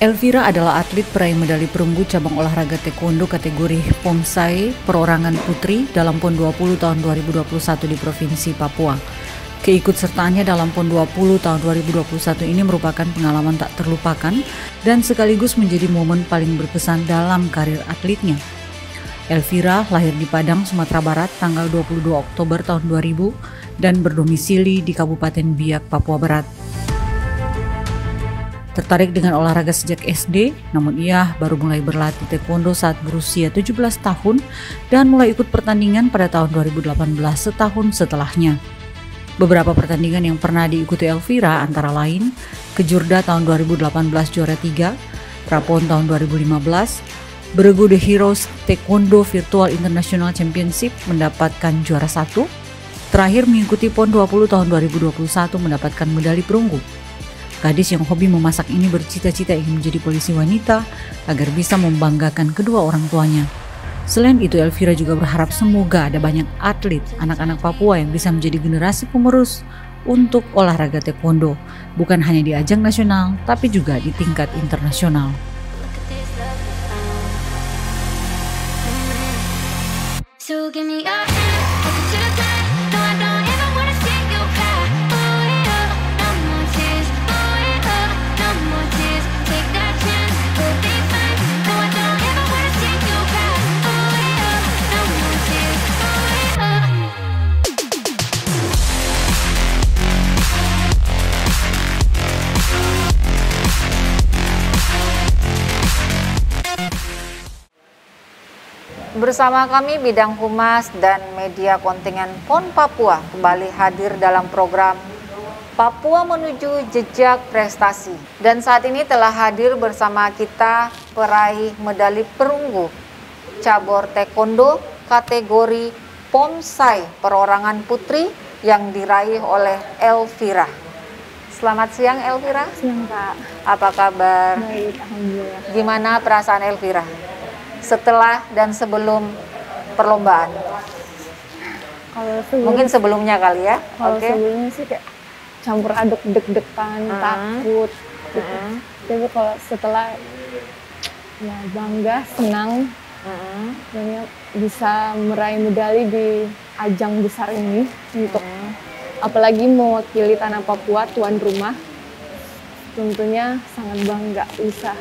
Elvira adalah atlet peraih medali perunggu cabang olahraga taekwondo kategori Pomsai perorangan putri dalam PON 20 tahun 2021 di Provinsi Papua. Keikutsertaannya dalam PON 20 tahun 2021 ini merupakan pengalaman tak terlupakan dan sekaligus menjadi momen paling berkesan dalam karir atletnya. Elvira lahir di Padang, Sumatera Barat tanggal 22 Oktober tahun 2000 dan berdomisili di Kabupaten Biak, Papua Barat. Tertarik dengan olahraga sejak SD, namun ia baru mulai berlatih taekwondo saat berusia 17 tahun dan mulai ikut pertandingan pada tahun 2018 setahun setelahnya. Beberapa pertandingan yang pernah diikuti Elvira antara lain Kejurda tahun 2018 juara 3, Prapon tahun 2015, Beregu The Heroes Taekwondo Virtual International Championship mendapatkan juara 1, terakhir mengikuti PON 20 tahun 2021 mendapatkan medali perunggu. Gadis yang hobi memasak ini bercita-cita ingin menjadi polisi wanita agar bisa membanggakan kedua orang tuanya. Selain itu, Elvira juga berharap semoga ada banyak atlet anak-anak Papua yang bisa menjadi generasi penerus untuk olahraga taekwondo, bukan hanya di ajang nasional, tapi juga di tingkat internasional. So give me your Bersama kami Bidang Humas dan Media Kontingen PON Papua kembali hadir dalam program Papua Menuju Jejak Prestasi. Dan saat ini telah hadir bersama kita peraih medali perunggu cabur taekwondo kategori Pomsai perorangan putri yang diraih oleh Elvira. Selamat siang Elvira. Siang Kak. Apa kabar? Baik, alhamdulillah. Gimana perasaan Elvira setelah dan sebelum perlombaan? Mungkin sebelumnya kali ya. Kalau sebelumnya sih kayak campur aduk, deg-degan, takut gitu. Tapi kalau setelah ya bangga, senang, dan ya bisa meraih medali di ajang besar ini untuk apalagi mewakili tanah Papua, tuan rumah, tentunya sangat bangga bisa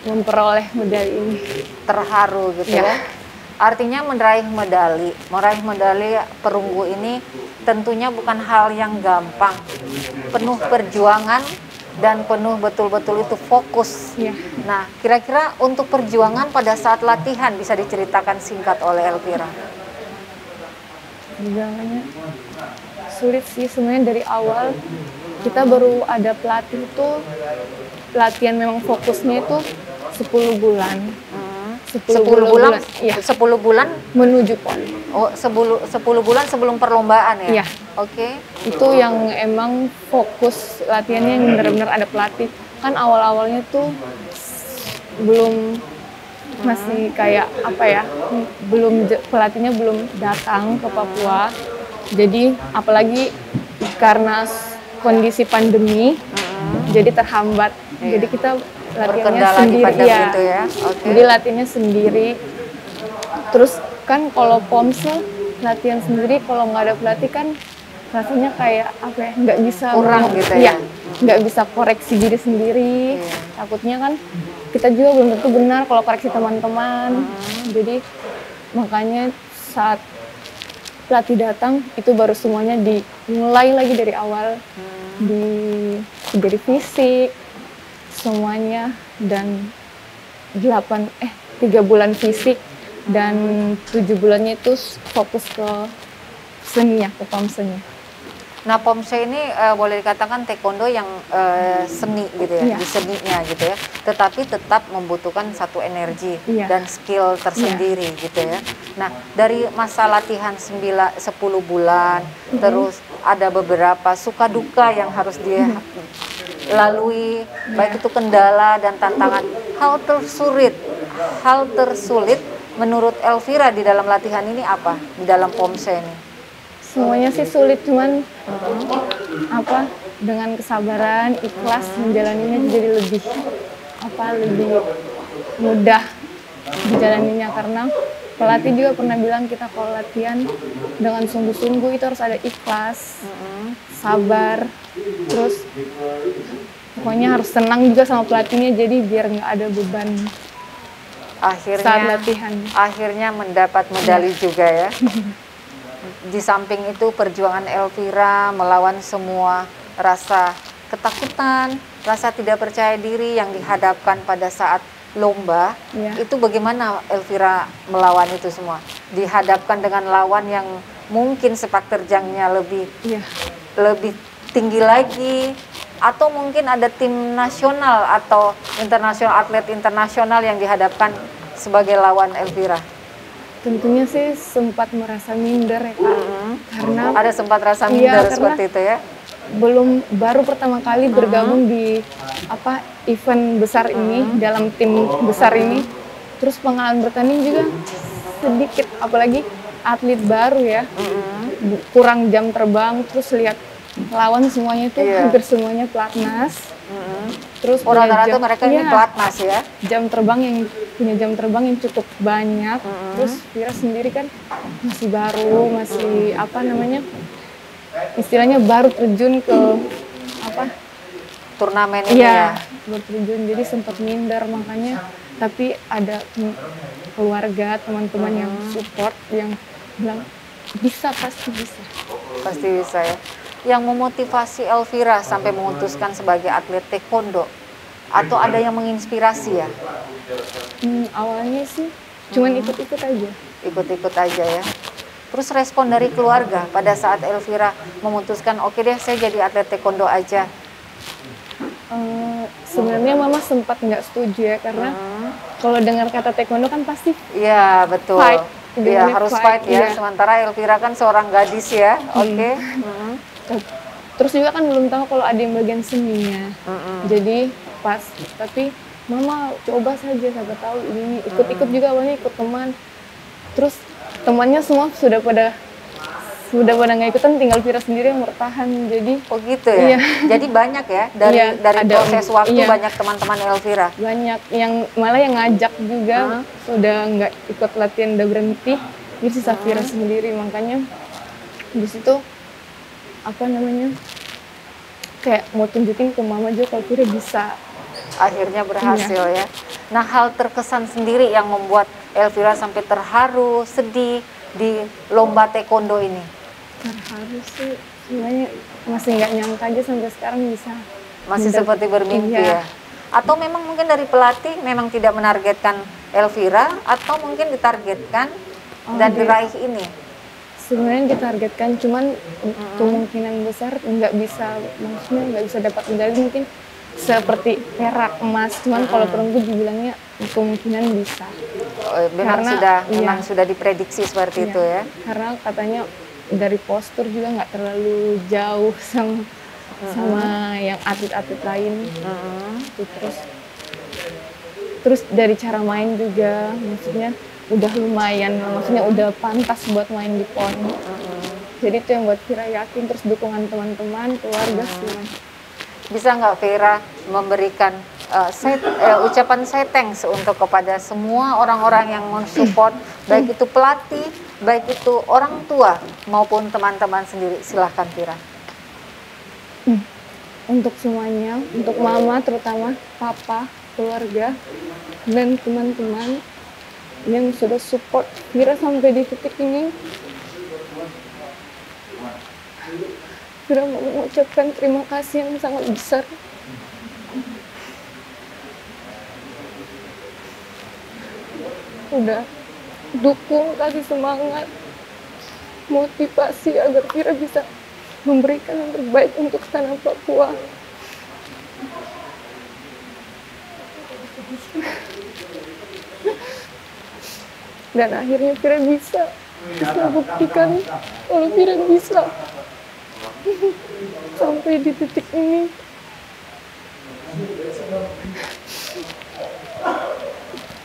memperoleh medali ini. Terharu gitu ya. Artinya meraih medali perunggu ini tentunya bukan hal yang gampang. Penuh perjuangan dan penuh betul-betul itu fokus. Ya. Nah, kira-kira untuk perjuangan pada saat latihan bisa diceritakan singkat oleh Elvira. Perjuangannya sulit sih sebenarnya dari awal. Kita baru ada pelatih itu, latihan memang fokusnya itu 10 bulan. 10 bulan? Iya. 10 bulan menuju PON. Oh, 10 bulan sebelum perlombaan ya? Iya. Oke. Itu yang emang fokus latihannya yang benar-benar ada pelatih. Kan awal-awalnya tuh belum masih kayak apa ya? Pelatihnya belum datang ke Papua. Jadi apalagi karena kondisi pandemi jadi terhambat. Iya. Jadi kita latihannya berkendala sendiri ya. Gitu ya. Okay. Jadi latihannya sendiri. Terus kan kalau Pomsel latihan sendiri, kalau nggak ada pelatih kan rasanya kayak apa ya, nggak bisa kurang gitu ya. Nggak bisa koreksi diri sendiri. Takutnya kan kita juga belum tentu benar kalau koreksi teman-teman. Jadi makanya saat pelatih datang itu baru semuanya dimulai lagi dari awal, dari fisik semuanya, dan 3 bulan fisik dan 7 bulannya itu fokus ke seninya, ke pomsenya. Nah, pomse ini boleh dikatakan taekwondo yang seni gitu ya, di seninya gitu ya. Tetapi tetap membutuhkan satu energi dan skill tersendiri gitu ya. Nah, dari masa latihan 10 bulan, terus ada beberapa suka duka yang harus dilalui, baik itu kendala dan tantangan. Hal tersulit menurut Elvira di dalam latihan ini apa? Di dalam pomse ini? Semuanya sih sulit, cuman apa, dengan kesabaran, ikhlas menjalaninya jadi lebih mudah dijalaninya, karena pelatih juga pernah bilang kita kalau latihan dengan sungguh-sungguh itu harus ada ikhlas, sabar, terus pokoknya harus senang juga sama pelatihnya, jadi biar nggak ada beban saat latihan. Akhirnya mendapat medali juga ya. Di samping itu perjuangan Elvira melawan semua rasa ketakutan, rasa tidak percaya diri yang dihadapkan pada saat lomba, itu bagaimana Elvira melawan itu semua? Dihadapkan dengan lawan yang mungkin sepak terjangnya lebih tinggi lagi, atau mungkin ada tim nasional atau internasional, atlet internasional yang dihadapkan sebagai lawan Elvira? Tentunya sih sempat merasa minder ya Kak, karena ada sempat rasa minder seperti itu ya. Baru pertama kali bergabung di event besar ini, dalam tim besar ini, terus pengalaman bertanding juga sedikit, apalagi atlet baru ya, kurang jam terbang, terus lihat lawan semuanya itu hampir semuanya pelatnas. Terus rata-rata mereka ini pelatnas ya. Punya jam terbang yang cukup banyak. Terus Vira sendiri kan masih baru, masih istilahnya baru terjun ke turnamen ini ya. Baru terjun, jadi sempat minder, makanya tapi ada keluarga, teman-teman yang support, yang bilang pasti bisa ya. Yang memotivasi Elvira sampai memutuskan sebagai atlet taekwondo, atau ada yang menginspirasi ya? Awalnya sih cuman ikut-ikut aja. Ikut-ikut aja ya. Terus respon dari keluarga pada saat Elvira memutuskan, oke deh saya jadi atlet taekwondo aja. Sebenarnya mama sempat nggak setuju ya, karena kalau dengar kata taekwondo kan pasti betul. Iya, harus fight ya. Sementara Elvira kan seorang gadis ya. Oke. Terus juga kan belum tahu kalau ada yang bagian seninya. Jadi tapi mama coba saja, siapa tahu ini, ikut-ikut juga awalnya, ikut teman. Terus temannya semua sudah pada nggak ikutan, tinggal Vira sendiri yang bertahan. Jadi gitu ya. Iya. Jadi banyak ya dari proses waktu, banyak teman-teman Elvira. Banyak yang malah yang ngajak juga, sudah nggak ikut latihan, udah berhenti. Jadi sisa Vira sendiri, makanya di situ kayak mau tunjukin ke mama juga kalau Vira bisa. Akhirnya berhasil ya. Nah, hal terkesan sendiri yang membuat Elvira sampai terharu, sedih di lomba taekwondo ini? Terharu sih, sebenarnya masih nggak nyangka aja sampai sekarang bisa. Masih seperti bermimpi ya? Atau memang mungkin dari pelatih memang tidak menargetkan Elvira, atau mungkin ditargetkan dan diraih ini? Sebenarnya ditargetkan, cuman kemungkinan besar nggak bisa dapat medali, mungkin seperti perak, emas. Cuman kalau perunggu dibilangnya kemungkinan bisa. Memang sudah diprediksi seperti itu ya. Karena katanya dari postur juga nggak terlalu jauh sama yang atlet-atlet lain. Terus dari cara main juga, maksudnya udah lumayan, maksudnya udah pantas buat main di PON. Jadi itu yang buat Vira yakin, terus dukungan teman-teman, keluarga semua. Bisa nggak Vira memberikan ucapan saya thanks untuk kepada semua orang-orang yang mensupport, baik itu pelatih, baik itu orang tua maupun teman-teman sendiri? Silahkan Vira. Untuk semuanya, untuk mama terutama, papa, keluarga, dan teman-teman yang sudah support Vira sampai di titik ini, Vira mau mengucapkan terima kasih yang sangat besar. Udah dukung, kasih semangat, motivasi agar Vira bisa memberikan yang terbaik untuk tanah Papua. Dan akhirnya Vira bisa membuktikan kalau Vira bisa sampai di titik ini.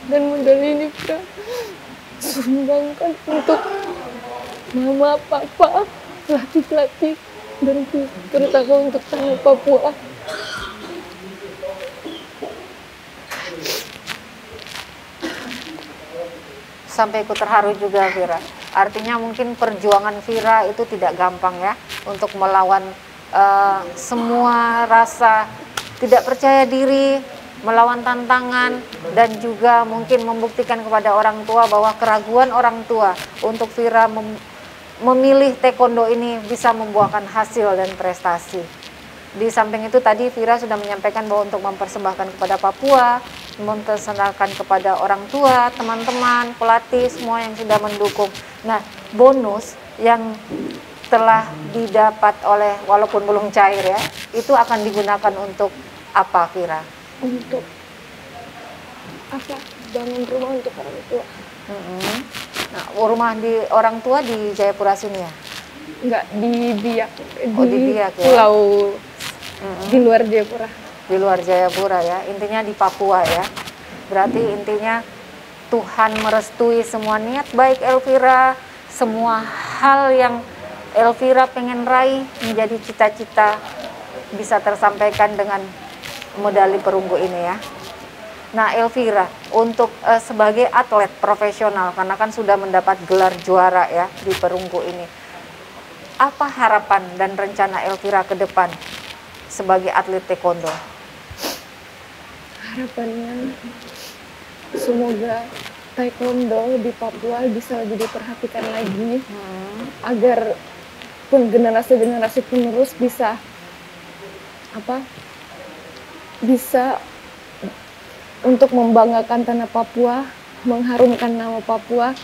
Dan medali ini Vira sumbangkan untuk mama, papa, pelatih-pelatih dan terutama untuk tanah Papua. Sampai ikut terharu juga Vira. Artinya mungkin perjuangan Vira itu tidak gampang ya untuk melawan semua rasa tidak percaya diri, melawan tantangan, dan juga mungkin membuktikan kepada orang tua bahwa keraguan orang tua untuk Vira memilih taekwondo ini bisa membuahkan hasil dan prestasi. Di samping itu tadi Vira sudah menyampaikan bahwa untuk mempersembahkan kepada Papua, mempersembahkan kepada orang tua, teman-teman, pelatih, semua yang sudah mendukung. Nah, bonus yang telah didapat oleh, walaupun belum cair ya, itu akan digunakan untuk apa Vira? Untuk apa? Bangun rumah untuk orang tua. Nah, rumah di orang tua di Jayapura sini ya? Enggak, di Biak. Oh, di Biak ya? Pulau di luar Jayapura. Di luar Jayapura ya, intinya di Papua ya. Berarti intinya Tuhan merestui semua niat baik Elvira, semua hal yang Elvira pengen raih menjadi cita-cita bisa tersampaikan dengan medali perunggu ini ya. Nah Elvira, untuk sebagai atlet profesional, karena kan sudah mendapat gelar juara ya di perunggu ini, apa harapan dan rencana Elvira ke depan sebagai atlet taekwondo? Harapannya semoga taekwondo di Papua bisa lebih diperhatikan lagi, agar pun generasi-generasi penerus bisa bisa untuk membanggakan tanah Papua, mengharumkan nama Papua,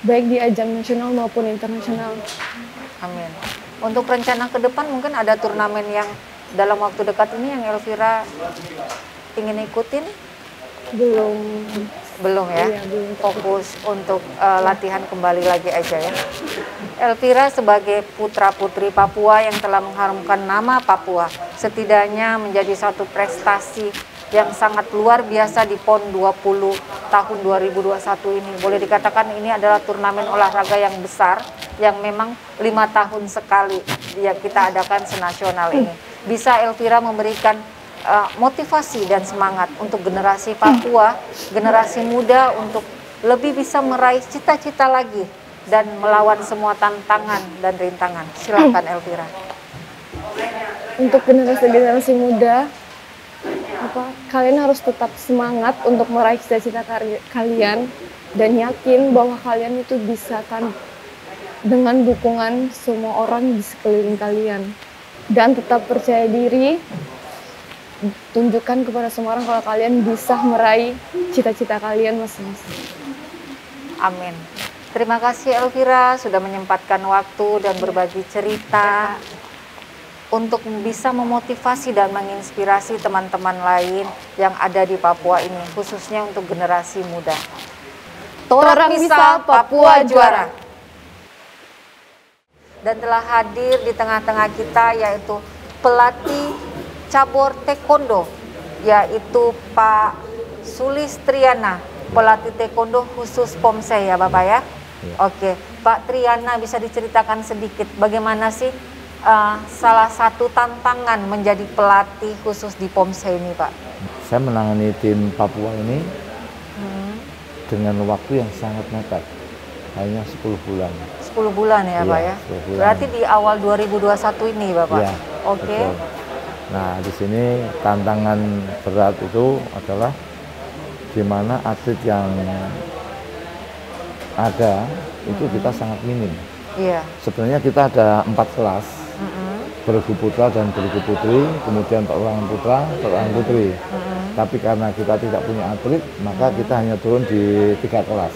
baik di ajang nasional maupun internasional. Amin. Untuk rencana ke depan mungkin ada turnamen yang dalam waktu dekat ini yang Elvira ingin ikutin? Belum ya? Iya, belum. Fokus untuk latihan kembali lagi aja ya. Elvira sebagai putra-putri Papua yang telah mengharumkan nama Papua, setidaknya menjadi satu prestasi yang sangat luar biasa di PON 20 tahun 2021 ini. Boleh dikatakan ini adalah turnamen olahraga yang besar, yang memang 5 tahun sekali yang kita adakan senasional ini. Bisa Elvira memberikan motivasi dan semangat untuk generasi Papua, generasi muda untuk lebih bisa meraih cita-cita lagi dan melawan semua tantangan dan rintangan. Silakan Elvira. Untuk generasi-generasi muda, kalian harus tetap semangat untuk meraih cita-cita kalian dan yakin bahwa kalian itu bisa kan dengan dukungan semua orang di sekeliling kalian, dan tetap percaya diri. Tunjukkan kepada semua orang kalau kalian bisa meraih cita-cita kalian masing-masing. Amin. Terima kasih Elvira sudah menyempatkan waktu dan berbagi cerita untuk bisa memotivasi dan menginspirasi teman-teman lain yang ada di Papua ini, khususnya untuk generasi muda. Torang bisa, Papua juara. Dan telah hadir di tengah-tengah kita yaitu pelatih cabur taekwondo, yaitu Pak Sulis Triana, pelatih taekwondo khusus Pomsei ya Bapak ya? Oke, Pak Triana bisa diceritakan sedikit bagaimana sih salah satu tantangan menjadi pelatih khusus di Pomsei ini Pak? Saya menangani tim Papua ini dengan waktu yang sangat mepet, hanya 10 bulan. 10 bulan ya Pak ya? 10 bulan. Berarti di awal 2021 ini Bapak? Ya, oke. Betul. Nah, di sini tantangan berat itu adalah di mana atlet yang ada itu kita sangat minim. Iya. Sebenarnya kita ada 4 kelas, bergu putra dan bergu putri, kemudian perorangan putra, perorangan putri. Tapi karena kita tidak punya atlet, maka kita hanya turun di 3 kelas,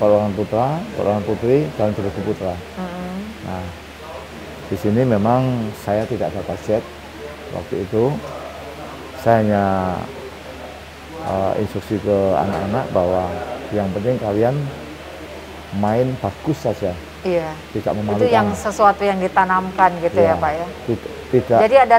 perorangan putra, perorangan putri, dan bergu putra. Nah, di sini memang saya tidak ada budget. Waktu itu saya hanya instruksi ke anak-anak bahwa yang penting kalian main bagus saja. Iya. Tidak memalukan. Itu yang sesuatu yang ditanamkan gitu ya Pak ya. Tidak. Jadi ada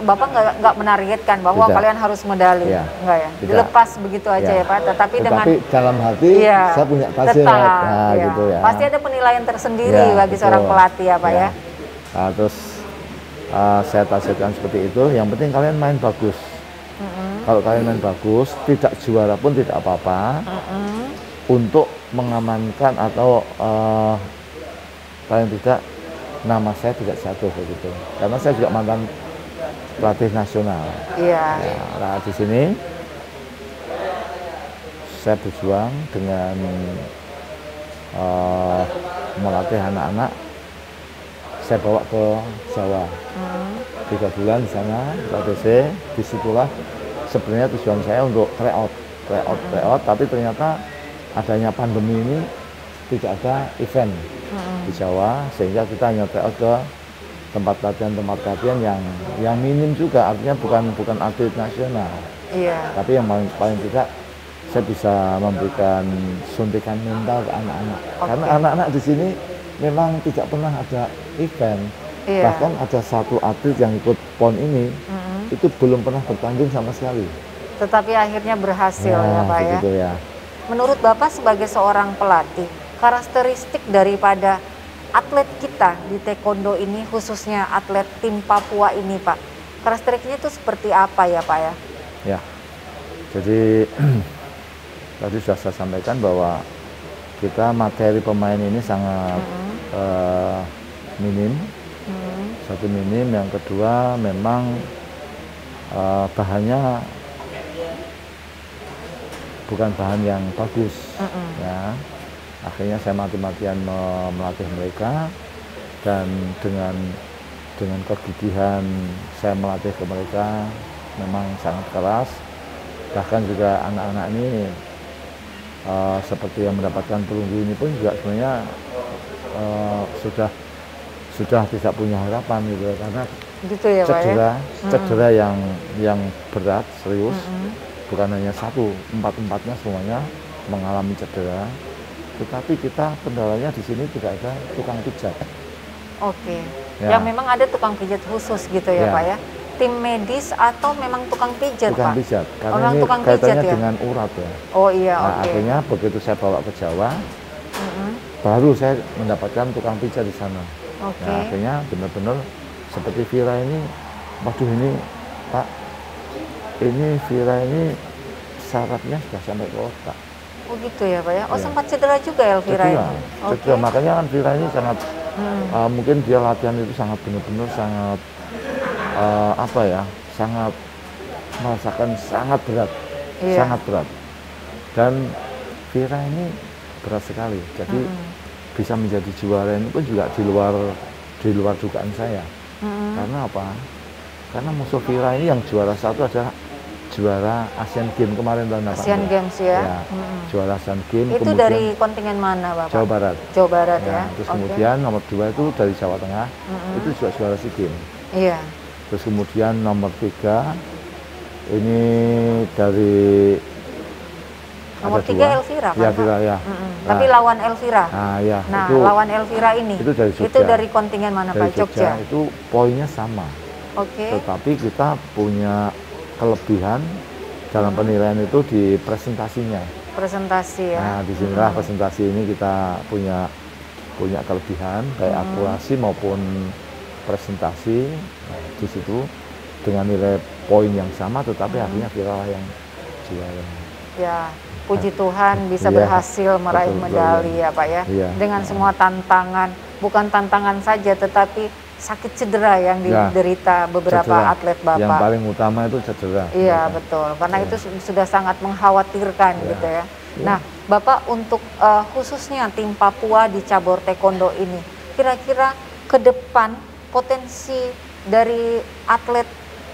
Bapak nggak menargetkan bahwa tidak. Kalian harus medali, enggak ya? Tidak. Dilepas begitu aja ya Pak. Tetapi dengan dalam hati saya punya target. Tetap, nah, gitu ya. Pasti ada penilaian tersendiri bagi betul. seorang pelatih ya Pak ya. Nah, terus saya targetkan seperti itu. Yang penting kalian main bagus. Kalau kalian main bagus, tidak juara pun tidak apa-apa. Untuk mengamankan atau paling tidak nama saya tidak jatuh begitu. Karena saya juga mantan pelatih nasional. Iya. Nah, di sini saya berjuang dengan melatih anak-anak. Saya bawa ke Jawa 3 bulan di sana di ATC. Disitulah sebenarnya tujuan saya untuk tryout, tapi ternyata adanya pandemi ini tidak ada event di Jawa, sehingga kita hanya tryout ke tempat latihan yang minim juga, artinya bukan atlet nasional. Iya. Tapi yang paling tidak saya bisa memberikan suntikan mental ke anak-anak. Karena anak-anak di sini memang tidak pernah ada event. Iya. Bahkan ada satu atlet yang ikut PON ini itu belum pernah bertanding sama sekali. Tetapi akhirnya berhasil ya Pak ya. Ya. Menurut Bapak sebagai seorang pelatih, karakteristik daripada atlet kita di taekwondo ini, khususnya atlet tim Papua ini Pak, karakteristiknya itu seperti apa ya Pak ya? Ya, jadi tadi sudah saya sampaikan bahwa kita materi pemain ini sangat minim. Satu minim, yang kedua memang bahannya bukan bahan yang bagus. Ya, akhirnya saya mati-matian melatih mereka, dan dengan kegigihan saya melatih ke mereka memang sangat keras. Bahkan juga anak-anak ini seperti yang mendapatkan perunggu ini pun juga sebenarnya sudah tidak punya harapan gitu, karena gitu ya, cedera yang berat serius. Bukan hanya satu, empatnya semuanya mengalami cedera. Tetapi kita kendalanya di sini tidak ada tukang pijat. Oke. Ya. Yang memang ada tukang pijat khusus gitu ya Pak ya. Tim medis atau memang tukang pijat tukang Pak? Pijat, karena orang ini tukang kaitannya pijat, ya? dengan urat ya. Oh iya, nah, akhirnya begitu saya bawa ke Jawa, baru saya mendapatkan tukang pijat di sana. Nah, akhirnya benar-benar seperti Vira ini, waduh ini Pak, ini Vira ini sarafnya sudah sampai ke otak. Oh gitu ya Pak ya. Oh sempat cedera juga Elvira ini. Cedera, makanya kan Vira ini sangat mungkin dia latihan itu sangat benar-benar sangat sangat merasakan sangat berat, sangat berat. Dan Vira ini berat sekali, jadi bisa menjadi juara ini pun juga di luar dugaan saya. Karena apa? Karena musuh Vira ini yang juara satu adalah juara Asian Games kemarin tahun lalu. Asian Games ya. Juara Asian Games. Itu dari kontingen mana Bapak? Jawa Barat. Jawa Barat ya. Terus kemudian nomor 2 itu dari Jawa Tengah, itu juga juara SEA Games. Iya. Terus kemudian nomor 3 ini dari nomor 3 Elvira kan? Ya, Elvira ya. Tapi lawan Elvira. Nah, itu, lawan Elvira ini. Itu dari Jogja. Itu dari kontingen mana dari Pak? Jogja. Itu poinnya sama. Tetapi kita punya kelebihan dalam penilaian itu di presentasinya. Presentasi ya. Nah, di sinilah presentasi ini kita punya kelebihan baik akurasi maupun presentasi. Nah, di situ dengan nilai poin yang sama, tetapi akhirnya Vira yang juara. Ya, puji Tuhan bisa berhasil meraih medali ya Pak ya. Dengan semua tantangan, bukan tantangan saja, tetapi sakit cedera yang diderita beberapa atlet Bapak. Yang paling utama itu cedera. Iya betul, karena itu sudah sangat mengkhawatirkan gitu ya. Nah Bapak untuk khususnya tim Papua di cabur taekwondo ini, kira-kira ke depan potensi dari atlet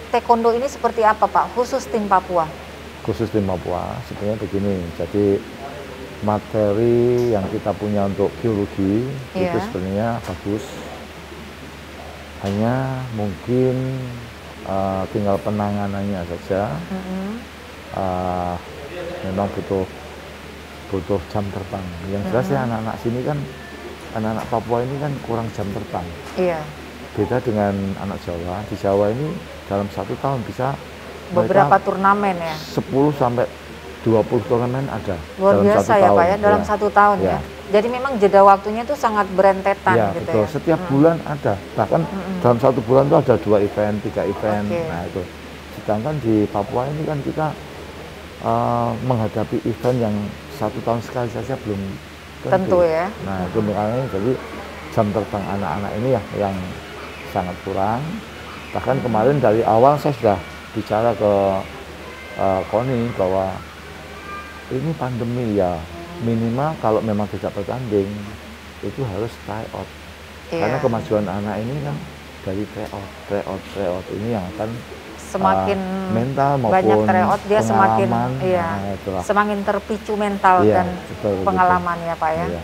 taekwondo ini seperti apa Pak, khusus tim Papua? Khusus tim Papua sebenarnya begini, jadi materi yang kita punya untuk geologi itu sebenarnya bagus. Hanya mungkin tinggal penanganannya saja. Memang butuh jam terbang. Yang jelas ya anak-anak sini kan, anak-anak Papua ini kan kurang jam terbang. Iya. Beda dengan anak Jawa. Di Jawa ini dalam 1 tahun bisa beberapa turnamen ya. 10 sampai 20 turnamen ada. Luar biasa ya Pak ya, dalam 1 tahun ya. Jadi memang jeda waktunya itu sangat berentetan Ya, gitu betul. ya. Setiap bulan ada. Bahkan dalam 1 bulan itu ada 2 event, 3 event. Oke. Nah, itu. Sedangkan di Papua ini kan kita menghadapi event yang 1 tahun sekali saja belum Tentu ya. Nah, itu makanya jadi jam terbang anak-anak ini ya yang sangat kurang. Bahkan kemarin dari awal saya sudah bicara ke KONI bahwa ini pandemi ya, minimal kalau memang tidak bertanding itu harus try out. Iya. Karena kemajuan anak ini kan dari try out ini yang akan Semakin mental maupun banyak tryout dia semakin pengalaman. Itulah. semakin terpicu mental Iya, dan betul. pengalaman ya Pak ya. Iya.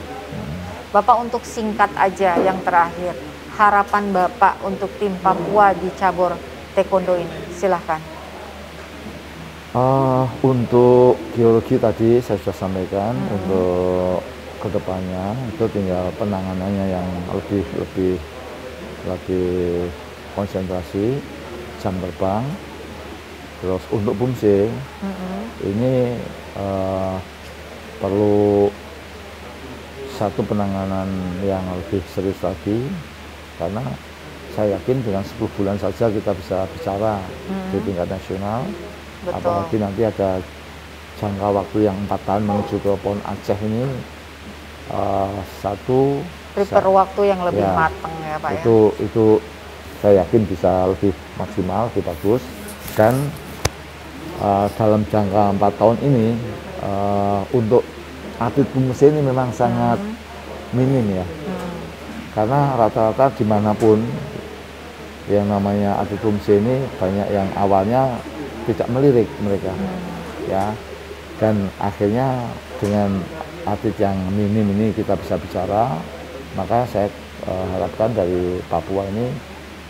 Bapak untuk singkat aja yang terakhir, harapan Bapak untuk tim Papua di cabur taekwondo ini, silahkan. Untuk geologi tadi saya sudah sampaikan, untuk kedepannya itu tinggal penanganannya yang lebih konsentrasi, jam terbang. Terus untuk Bumse ini perlu satu penanganan yang lebih serius lagi, karena saya yakin dengan 10 bulan saja kita bisa bicara di tingkat nasional. Betul. Apalagi nanti ada jangka waktu yang 4 tahun menuju ke PON Aceh ini, Prepare waktu yang lebih ya, matang ya Pak ya. itu saya yakin bisa lebih maksimal, lebih bagus. Dan dalam jangka 4 tahun ini untuk atlet Bumse ini memang sangat minim ya, karena rata-rata dimanapun yang namanya atlet Bumse ini banyak yang awalnya tidak melirik mereka, ya, dan akhirnya dengan atlet yang minim ini kita bisa bicara. Maka saya harapkan dari Papua ini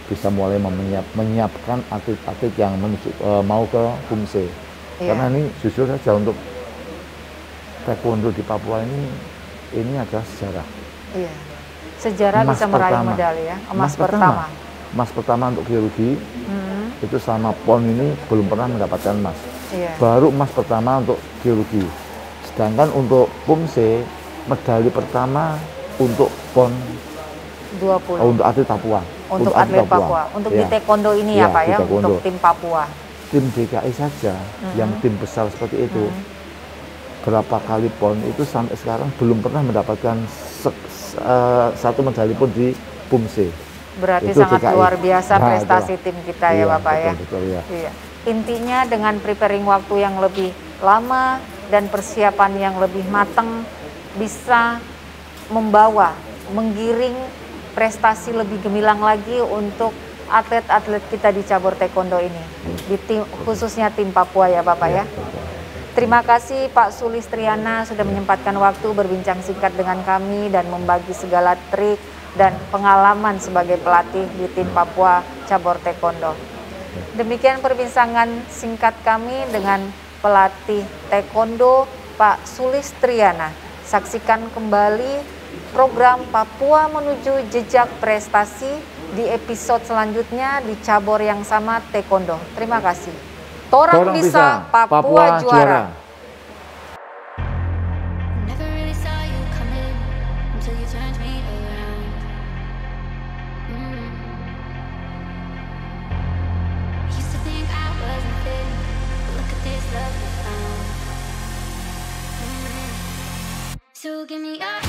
bisa mulai menyiapkan atlet-atlet yang mau ke Bumse. Iya. Karena ini jujur saja untuk taekwondo di Papua ini adalah sejarah. Iya. Sejarah Emas bisa meraih pertama. medali ya. Emas pertama. Emas pertama untuk geologi itu selama PON ini belum pernah mendapatkan emas. Iya. Baru emas pertama untuk geologi. Sedangkan untuk Bumse medali pertama untuk PON 20. untuk atlet Papua. Untuk atlet Papua. Untuk di Ya. taekwondo ini ya Ya, Pak di ya, taekwondo. untuk tim Papua. Tim DKI saja yang tim besar seperti itu, berapa kali PON itu sampai sekarang belum pernah mendapatkan satu medali pun di Bumse. Berarti Itu sangat DKI. luar biasa Nah, prestasi itulah. tim kita ya Iya, Bapak ya. betul, ya. Iya. Intinya dengan preparing waktu yang lebih lama dan persiapan yang lebih matang bisa menggiring prestasi lebih gemilang lagi untuk atlet-atlet kita di cabur taekwondo ini, khususnya tim Papua ya Bapak ya. Terima kasih Pak Sulistriana sudah menyempatkan waktu berbincang singkat dengan kami dan membagi segala trik dan pengalaman sebagai pelatih di tim Papua cabur taekwondo. Demikian perbincangan singkat kami dengan pelatih taekwondo Pak Sulistriana. Saksikan kembali program Papua Menuju Jejak Prestasi di episode selanjutnya di cabur yang sama taekwondo. Terima kasih. Torang bisa, Papua juara. Never really saw you coming until you turned me around. Used to think I wasn't fit, but look at this love we found. So give me your